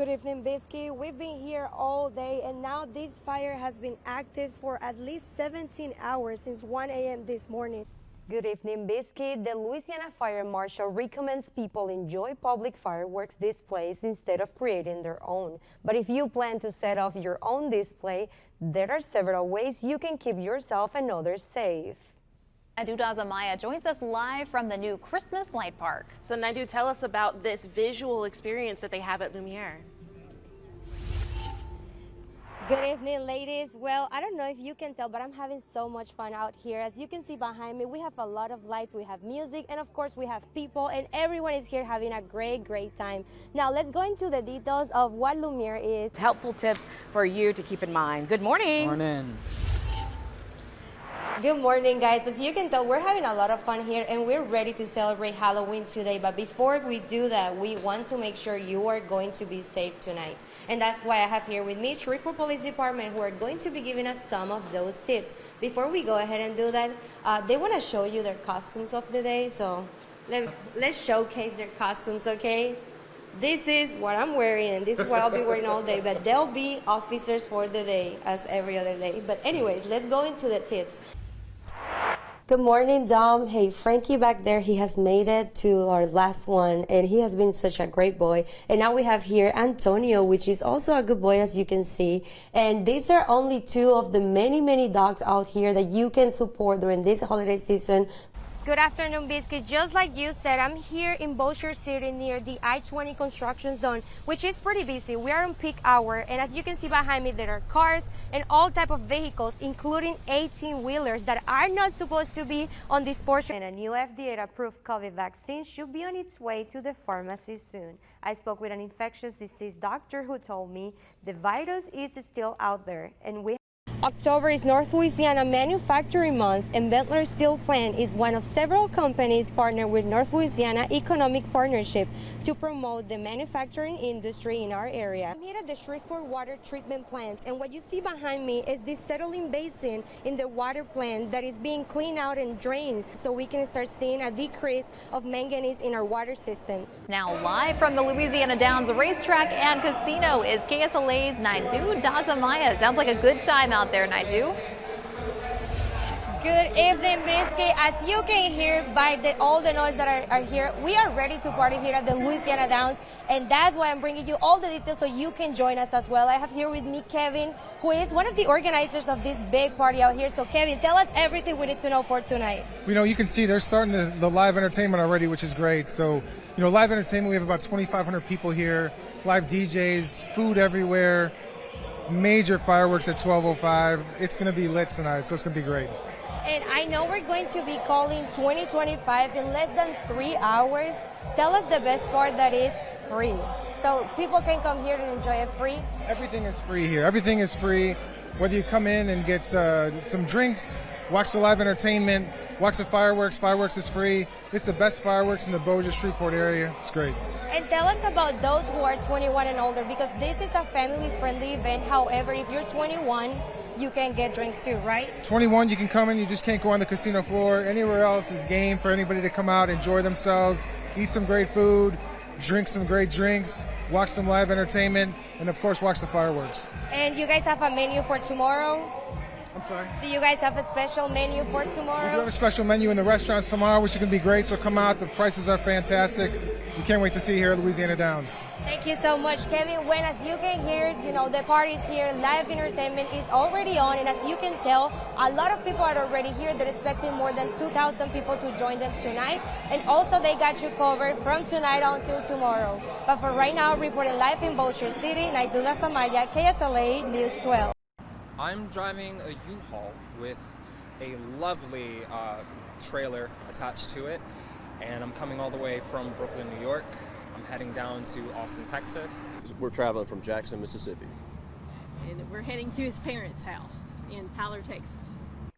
Good evening, Bisky. We've been here all day, and now this fire has been active for at least 17 hours since 1 a.m. this morning. Good evening, Bisky. The Louisiana Fire Marshal recommends people enjoy public fireworks displays instead of creating their own. But if you plan to set off your own display, there are several ways you can keep yourself and others safe. Naydu Daza joins us live from the new Christmas light park. So Naydu, tell us about this visual experience that they have at Lumiere. Good evening, ladies. Well, I don't know if you can tell, but I'm having so much fun out here. As you can see behind me, we have a lot of lights, we have music, and of course we have people, and everyone is here having a great time. Now let's go into the details of what Lumiere is. Helpful tips for you to keep in mind. Good morning. Morning. Good morning, guys. As you can tell, we're having a lot of fun here and we're ready to celebrate Halloween today. But before we do that, we want to make sure you are going to be safe tonight. And that's why I have here with me Shreveport Police Department, who are going to be giving us some of those tips. Before we go ahead and do that, they want to show you their costumes of the day. So let's showcase their costumes, okay? This is what I'm wearing, and this is what I'll be wearing all day, but they'll be officers for the day as every other day. But anyways, let's go into the tips. Good morning, Dom. Hey, Frankie back there, he has made it to our last one, and he has been such a great boy. And now we have here Antonio, which is also a good boy, as you can see. And these are only two of the many dogs out here that you can support during this holiday season. Good afternoon, Biscuit. Just like you said, I'm here in Bossier City near the I-20 construction zone, which is pretty busy. We are on peak hour, and as you can see behind me, there are cars and all type of vehicles, including 18-wheelers that are not supposed to be on this portion. And a new FDA-approved COVID vaccine should be on its way to the pharmacy soon. I spoke with an infectious disease doctor who told me the virus is still out there, and October is North Louisiana Manufacturing Month, and Bentler Steel Plant is one of several companies partnered with North Louisiana Economic Partnership to promote the manufacturing industry in our area. I'm here at the Shreveport Water Treatment Plant, and what you see behind me is this settling basin in the water plant that is being cleaned out and drained so we can start seeing a decrease of manganese in our water system. Now live from the Louisiana Downs Racetrack and Casino is KSLA's Naydu Daza. Sounds like a good time out there, Naydu. Good evening, Bisky. As you can hear by all the noise that are here, we are ready to party here at the Louisiana Downs, and that's why I'm bringing you all the details so you can join us as well. I have here with me Kevin, who is one of the organizers of this big party out here. So Kevin, tell us everything we need to know for tonight. You can see they're starting the live entertainment already, which is great. So, live entertainment, we have about 2,500 people here, live DJs, food everywhere, major fireworks at 12:05. It's going to be lit tonight, so it's going to be great. And I know we're going to be calling 2025 in less than 3 hours. Tell us the best part, that is free. So people can come here and enjoy it free. Everything is free here. Everything is free. Whether you come in and get some drinks, watch the live entertainment, watch the fireworks. Fireworks is free. It's the best fireworks in the Bossier Shreveport area. It's great. And tell us about those who are 21 and older, because this is a family-friendly event. However, if you're 21, you can get drinks too, right? 21, you can come in. You just can't go on the casino floor. Anywhere else is game for anybody to come out, enjoy themselves, eat some great food, drink some great drinks, watch some live entertainment, and of course watch the fireworks. And you guys have a menu for tomorrow? I'm sorry? Do you guys have a special menu for tomorrow? We do have a special menu in the restaurants tomorrow, which is going to be great, so come out. The prices are fantastic. We can't wait to see you here at Louisiana Downs. Thank you so much, Kevin. When, as you can hear, the party is here, live entertainment is already on, and as you can tell, a lot of people are already here. They're expecting more than 2,000 people to join them tonight, and also they got you covered from tonight until tomorrow. But for right now, reporting live in Bossier City, Naydu Daza, KSLA News 12. I'm driving a U-Haul with a lovely trailer attached to it, and I'm coming all the way from Brooklyn, New York. I'm heading down to Austin, Texas. We're traveling from Jackson, Mississippi. And we're heading to his parents' house in Tyler, Texas.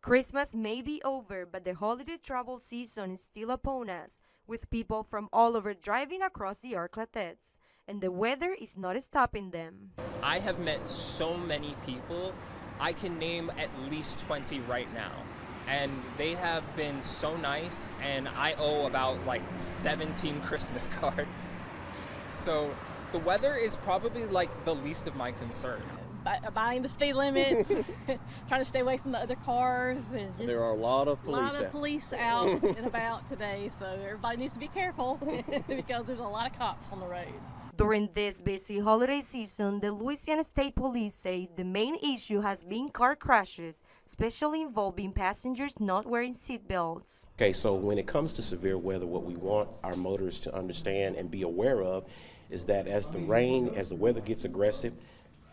Christmas may be over, but the holiday travel season is still upon us, with people from all over driving across the Ark-La-Tex, and the weather is not stopping them. I have met so many people. I can name at least 20 right now, and they have been so nice, and I owe about like 17 Christmas cards. So The weather is probably like the least of my concern. Abiding the speed limits, trying to stay away from the other cars, and just There are a lot of police out and about today, so everybody needs to be careful because there's a lot of cops on the road. During this busy holiday season, the Louisiana State Police say the main issue has been car crashes, especially involving passengers not wearing seatbelts. Okay, so when it comes to severe weather, what we want our motorists to understand and be aware of is that as the weather gets aggressive,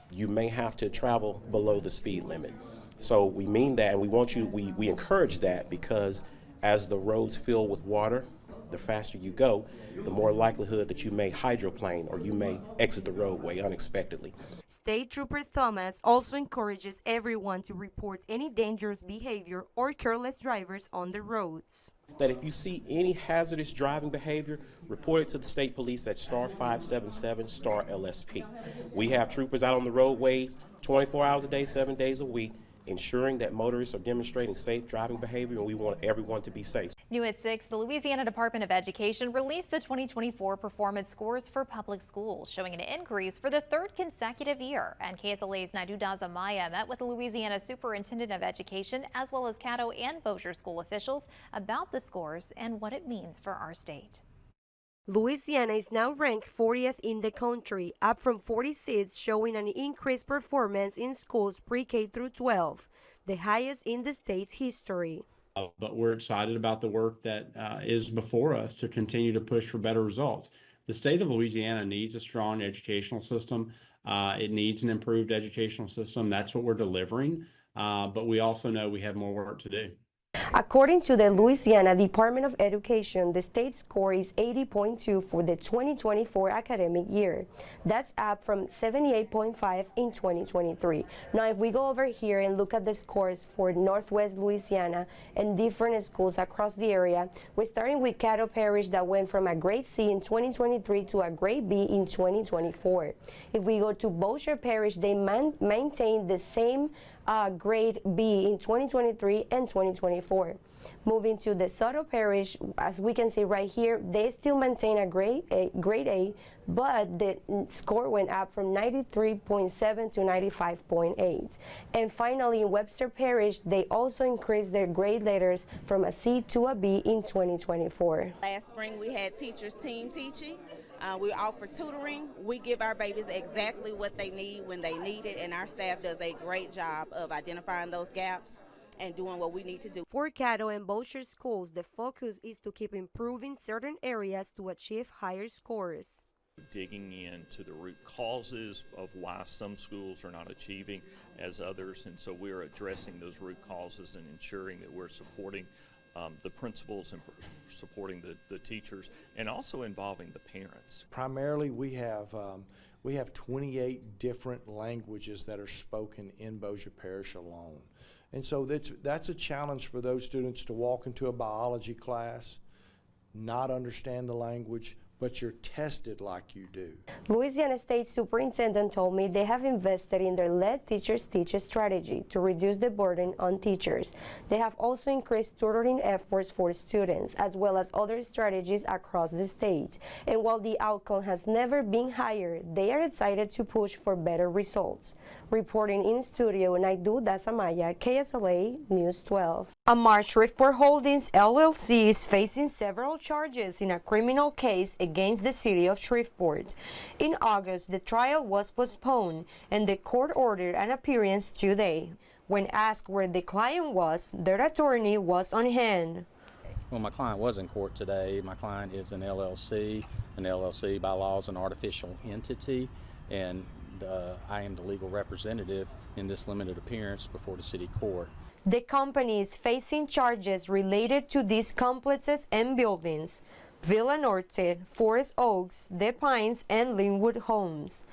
you may have to travel below the speed limit. So we mean that, and we encourage that, because as the roads fill with water, the faster you go, the more likelihood that you may hydroplane or you may exit the roadway unexpectedly. State Trooper Thomas also encourages everyone to report any dangerous behavior or careless drivers on the roads. That if you see any hazardous driving behavior, report it to the state police at star 577 star LSP. We have troopers out on the roadways 24 hours a day, 7 days a week, ensuring that motorists are demonstrating safe driving behavior, and we want everyone to be safe. New at 6, the Louisiana Department of Education released the 2024 performance scores for public schools, showing an increase for the third consecutive year. And KSLA's Naydu Daza met with the Louisiana Superintendent of Education, as well as Caddo and Bossier school officials, about the scores and what it means for our state. Louisiana is now ranked 40th in the country, up from 46, showing an increased performance in schools pre-K through 12, the highest in the state's history. But we're excited about the work that is before us to continue to push for better results. The state of Louisiana needs a strong educational system. It needs an improved educational system. That's what we're delivering. But we also know we have more work to do. According to the Louisiana Department of Education, the state score is 80.2 for the 2024 academic year. That's up from 78.5 in 2023. Now, if we go over here and look at the scores for Northwest Louisiana and different schools across the area, we're starting with Caddo Parish, that went from a grade C in 2023 to a grade B in 2024. If we go to Bossier Parish, they maintained the same grade B in 2023 and 2024. Moving to De Soto Parish, as we can see right here, they still maintain a grade A, but the score went up from 93.7 to 95.8. And finally, in Webster Parish, they also increased their grade letters from a C to a B in 2024. Last spring, we had teachers team teaching. We offer tutoring. We give our babies exactly what they need when they need it, and our staff does a great job of identifying those gaps and doing what we need to do. For Caddo and Bossier schools, the focus is to keep improving certain areas to achieve higher scores. Digging into the root causes of why some schools are not achieving as others, and so we're addressing those root causes and ensuring that we're supporting the principals and supporting the teachers, and also involving the parents. Primarily, we have 28 different languages that are spoken in Bossier Parish alone. And so that's a challenge for those students to walk into a biology class, not understand the language, but you're tested like you do. Louisiana State Superintendent told me they have invested in their Let Teachers Teach strategy to reduce the burden on teachers. They have also increased tutoring efforts for students, as well as other strategies across the state. And while the outcome has never been higher, they are excited to push for better results. Reporting in studio, Naydu Daza, KSLA News 12. A March Shreveport Holdings LLC is facing several charges in a criminal case against the city of Shreveport. In August, the trial was postponed, and the court ordered an appearance today. When asked where the client was, their attorney was on hand. Well, my client was in court today. My client is an LLC. An LLC by law is an artificial entity, and I am the legal representative in this limited appearance before the city court. The company is facing charges related to these complexes and buildings: Villa Norte, Forest Oaks, The Pines, and Linwood Homes.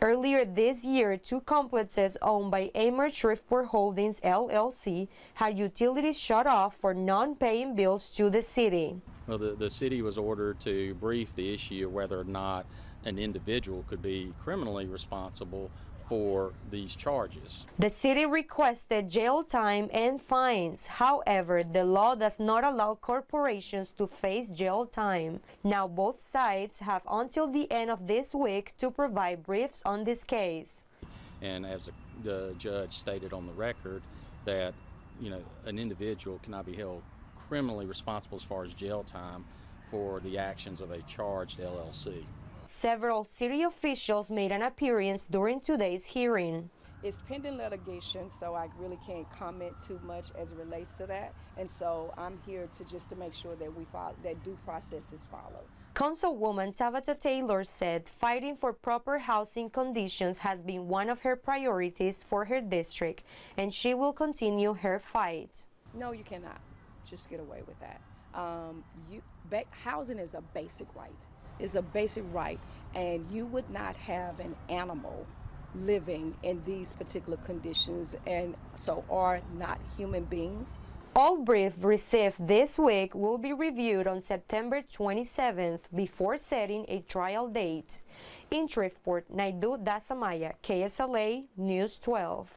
Earlier this year, two complexes owned by Amherst Shreveport Holdings LLC had utilities shut off for non-paying bills to the city. Well, the city was ordered to brief the issue of whether or not an individual could be criminally responsible for these charges. The city requested jail time and fines. However, the law does not allow corporations to face jail time. Now both sides have until the end of this week to provide briefs on this case. And as the judge stated on the record, that an individual cannot be held criminally responsible as far as jail time for the actions of a charged LLC. Several city officials made an appearance during today's hearing. It's pending litigation, so I really can't comment too much as it relates to that. And so I'm here to make sure that that due process is followed. Councilwoman Tabitha Taylor said fighting for proper housing conditions has been one of her priorities for her district, and she will continue her fight. No, you cannot just get away with that. Housing is a basic right. It's a basic right, and you would not have an animal living in these particular conditions, and so are not human beings. All briefs received this week will be reviewed on September 27th before setting a trial date. In Shreveport, Naydu Daza, KSLA News 12.